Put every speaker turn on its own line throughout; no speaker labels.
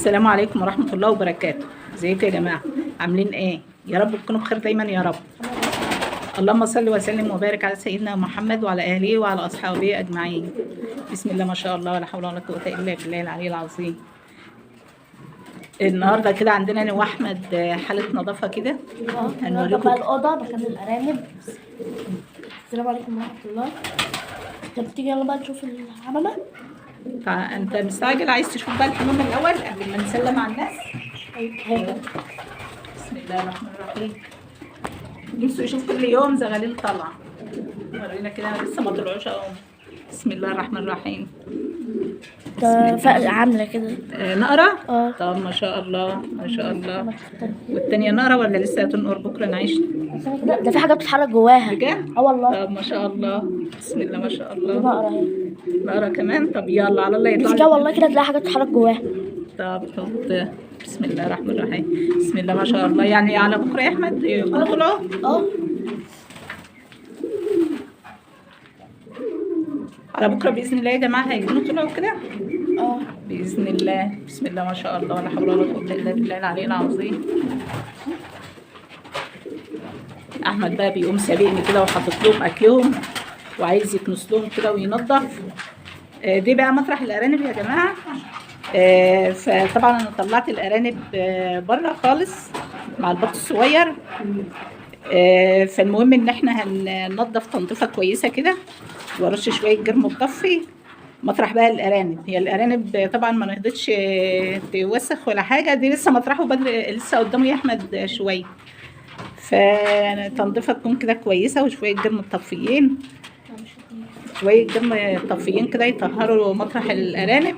السلام عليكم ورحمة الله وبركاته. ازيكم يا جماعة؟ عاملين ايه؟ يا رب تكونوا بخير دايما يا رب. اللهم صل وسلم وبارك على سيدنا محمد وعلى اهله وعلى اصحابه اجمعين. بسم الله ما شاء الله ولا حول ولا قوة الا بالله العلي العظيم. النهارده كده عندنا انا واحمد حالة نظافة كده.
هنوريكم بقى الأوضة مكان الأرانب. السلام عليكم ورحمة الله. طب تيجي يلا بقى نشوف الحمامة.
فانت مستعجل عايز تشوف بقى الحمام الاول قبل ما نسلم على الناس؟ بسم الله الرحمن الرحيم. نفسه يشوف كل يوم زغاليل طالعه. ورينا كده لسه ما طلعوش اهو. بسم الله الرحمن الرحيم.
عاملة كده
نقرة؟ طب ما شاء الله ما شاء الله. والتانية نقرة ولا لسه هتنقر بكرة نعيش؟
ده في حاجة بتتحرك جواها
بجد؟
والله.
طب ما شاء الله. بسم الله ما شاء الله.
نقرة اهي.
نقرة كمان. طب يلا على الله يطلع.
مش كده والله، كده تلاقي حاجة بتتحرك جواها.
طب حط. بسم الله الرحمن الرحيم. بسم الله ما شاء الله. يعني على بكرة يا أحمد يكونوا طلعوا؟ على بكرة بإذن الله يا جماعة هيكونوا طلعوا كده؟ بإذن الله. بسم الله ما شاء الله ولا حول ولا قوة إلا بالله العلي العظيم. أحمد بقى بيقوم سابقني كده وحاطط لهم أكلهم وعايز يكنس لهم كده وينظف. دي بقى مطرح الأرانب يا جماعة. فطبعا أنا طلعت الأرانب بره خالص مع البط الصغير. فالمهم إن إحنا هننظف تنظيفة كويسة كده ورش شوية جرم مطفي مطرح بقى الأرانب. هي الأرانب طبعا ما نهضتش توسخ ولا حاجة، دي لسه مطرحه بدري، لسه قدامه يا أحمد شوية. فتنظيفها تكون كده كويسة وشوية جرم مطفيين، شوية جرم مطفيين كده يطهروا مطرح الأرانب.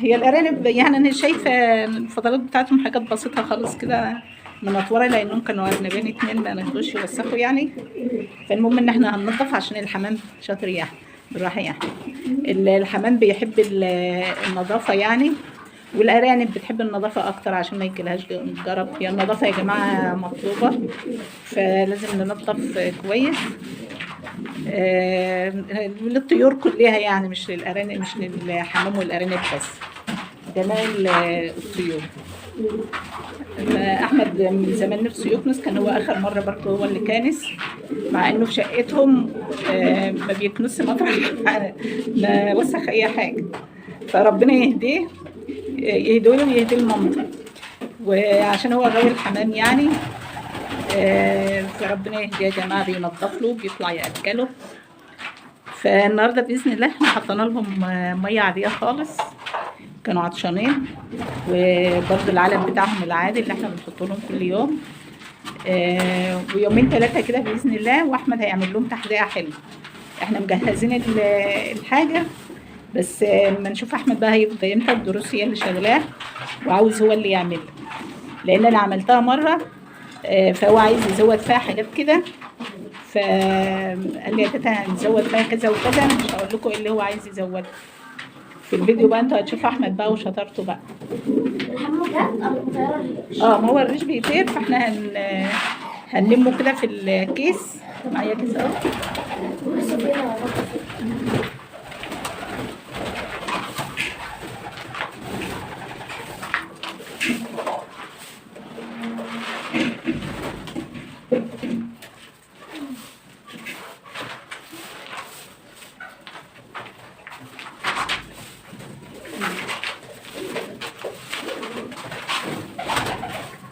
هي الأرانب يعني أنا شايفة الفضلات بتاعتهم حاجات بسيطة خالص كده منطورة، لأنهم كانوا أرنبين اتنين ما نهضوش يوسخوا يعني. فالمهم إن احنا هننظف عشان الحمام شاطر يا أحمد. بالراحة يا أحمد. الحمام بيحب النظافة يعني، والأرانب بتحب النظافة أكتر عشان ما يجيلهاش جرب. هي النظافة يا جماعة مطلوبة، فلازم ننظف كويس. للطيور كلها يعني، مش للأرانب، مش للحمام والأرانب بس، جمال الطيور. أحمد من زمان نفسه يكنس، كان هو آخر مرة برضه هو اللي كانس، مع إنه في شقتهم ما بيكنس مطرح ما وسخ أي حاجة. فربنا يهديه، يهديه له ويهدي لمامته، وعشان هو غاوي الحمام يعني. فربنا يهديه يا جماعة، بينضف له بيطلع يأكله. فالنهارده بإذن الله احنا حطينا لهم مية عادية خالص، كانوا عطشانين، وبرضه العلب بتاعهم العادي اللي احنا بنحطه لهم كل يوم. ويومين ثلاثة كده بإذن الله، وأحمد هيعمل لهم تحديقة حلوة. احنا مجهزين الحاجة، بس لما نشوف أحمد بقى هيفضى امتى. الدروس هي اللي شغلاه وعاوز هو اللي يعملها، لأن أنا عملتها مرة فهو عايز يزود فيها حاجات كده. فقال لي يا تيتا هنزود فيها كذا وكذا. أنا مش هقول لكم ايه اللي هو عايز يزود في الفيديو بقى، انتوا هتشوفوا احمد بقى وشطارته بقى. ما هو الريش بيطير، فاحنا هنلمه كده في الكيس. معايا كيس اهو.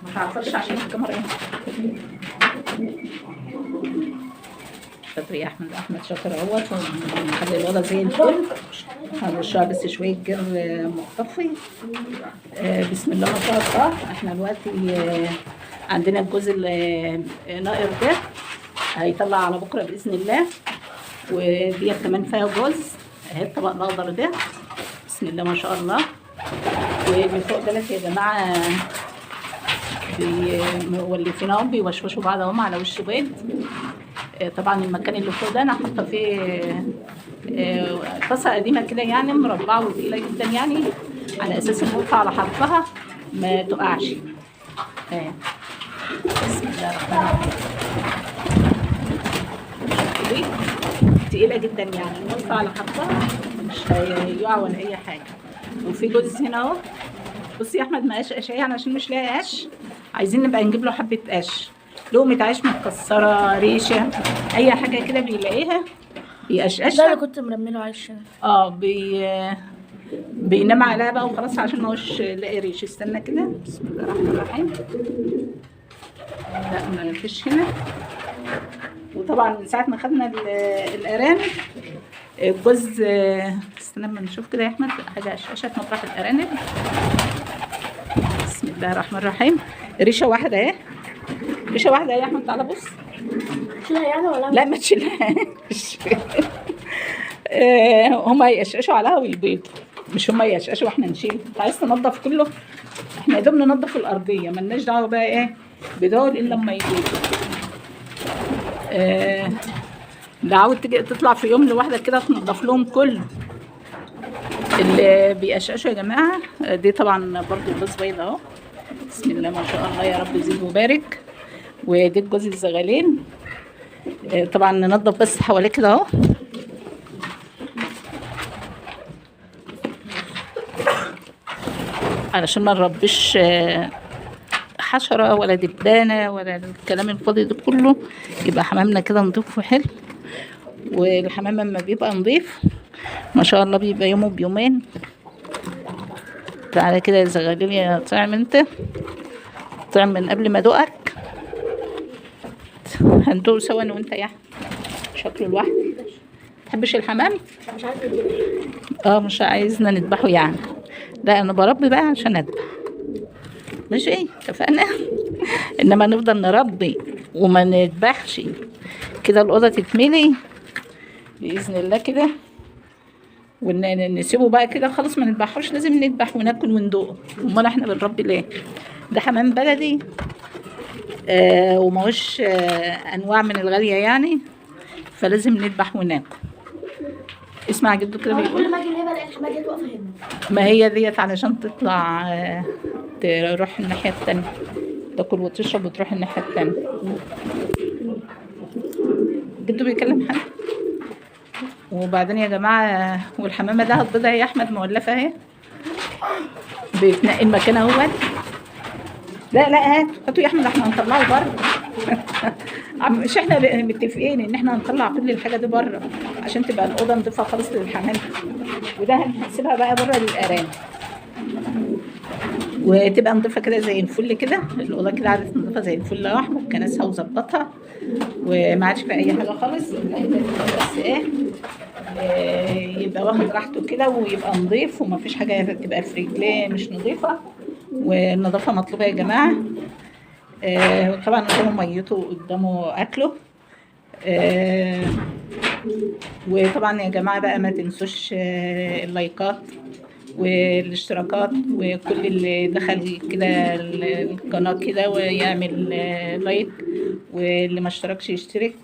ما تعطلش عشان الكاميرا هنا. شاطر يا احمد. احمد شاطر اهوت، ونخلي الوضع زي الفل. هنرشها بس شويه جر مطفي. بسم الله ما شاء الله. احنا دلوقتي عندنا الجوز النائر ده هيطلع على بكره باذن الله، ودي كمان فيها جوز اهي الطبق الاخضر ده. بسم الله ما شاء الله. ومن فوق دلت يا جماعه مولفينهم بيوشوشوا بعضهم على وش بيض. طبعا المكان اللي فوق ده انا حاطه فيه طاسه قديمه كده يعني مربعه وتقيله جدا يعني، على اساس ان ينفع على حرفها ما تقعش. بسم الله الرحمن الرحيم. تقيله جدا يعني، ينفع على حرفها مش هيقع ولا اي حاجه. وفي جوز هنا اهو بصي يا احمد ما قش يعني عشان مش لاقي قش، عايزين نبقى نجيب له حبه قش، لقمه عيش متكسره، ريشه، اي حاجه كده بيلاقيها
ده
بيقشقشها.
اللي كنت مرميله عايش.
اه بينام عليها بقى وخلاص عشان ما هوش لاقي ريش. استنى كده، بسم الله الرحمن الرحيم. لا ما فيش هنا. وطبعا من ساعه ما خدنا الارانب الجوز، استنى اما نشوف كده يا احمد حاجه قشقشت مطرح الارانب. بسم الله الرحمن الرحيم. ريشه واحده اهي، ريشه واحده اهي يا احمد، تعالى بص.
تشيلها يعني ولا
لا ما تشيلهاش. هما يقشقشوا عليها ويبيضوا، مش هما يقشقشوا واحنا نشيل. انت عايز تنضف كله، احنا يا دوب ننضف الارضيه، مالناش دعوه بقى ايه بدول الا لما يبيضوا. ده عاوز تيجي تطلع في يوم لوحدك كده تنضف لهم كله. اللي بيقشقشوا يا جماعه دي طبعا برضو جوز بيض اهو، بسم الله ما شاء الله يا رب يزيد ويبارك. ودي جوز الزغالين. طبعا ننضف بس حواليه كده اهو. علشان ما نربيش حشرة ولا دبانة ولا الكلام الفاضي ده كله، يبقى حمامنا كده نضيف وحلو. والحمام لما بيبقى نضيف ما شاء الله بيبقى يومه بيومين. تعالى كده يا زغاليل يا طعم، انت طعم من قبل ما ادوقك. هندوق سوا انا وانت يا احمد، شكله لوحده. متحبش الحمام؟
مش عارفه
مش عايزنا نذبحه يعني. لا انا بربي بقى عشان اذبح، ماشي اتفقنا. انما نفضل نربي وما نذبحش كده الاوضه تتملي باذن الله كده، ونسيبه بقى كده خلاص ما نذبحوش. لازم نذبح وناكل وندوق. امال احنا بنربي ليه؟ ده حمام بلدي وماهوش انواع من الغاليه يعني، فلازم نذبح وناكل. اسمع جدو كده بيقول
كل ما اجي هنا الاقي ما جيت واقفه هنا.
ما هي ديت علشان تطلع تروح الناحيه التانية، تاكل وتشرب وتروح الناحيه التانية. جدو بيكلم حد. وبعدين يا جماعه والحمامه ده البيضه يا احمد مولفه اهي، بيتنقل المكان اهوت. لا هاتوا يا احمد احنا هنطلعه بره. مش احنا متفقين ان احنا هنطلع كل الحاجه دي بره عشان تبقى الاوضه نضيفها خالص للحمام، وده هنسيبها بقى بره للارانب وتبقى نضيفها كده زي الفل كده. الاوضه كده عادت نضيفها زي الفل اهو. احمد كنسها وظبطها وما عادش فيها اي حاجه خالص. بس يبقى واخد راحته كده ويبقى نضيف ومفيش حاجه تبقى في رجليه مش نضيفه. والنظافه مطلوبه يا جماعه. طبعا قدامه ميته قدامه اكله. وطبعا يا جماعه بقى ما تنسوش اللايكات والاشتراكات، وكل اللي دخل كده القناه كده ويعمل لايك، واللي ما اشتركش يشترك.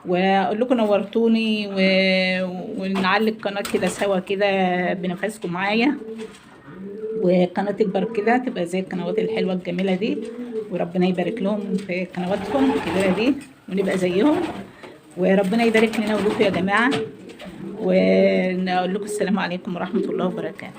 واقول لكم نورتوني ونعلي القناه كده سوا كده بنفسكم معايا، وقناه تكبر كده تبقى زي القنوات الحلوه الجميله دي، وربنا يبارك لهم في قنواتهم الكبيره دي ونبقى زيهم، وربنا يبارك لنا ولكم يا جماعه. ونقول لكم السلام عليكم ورحمه الله وبركاته.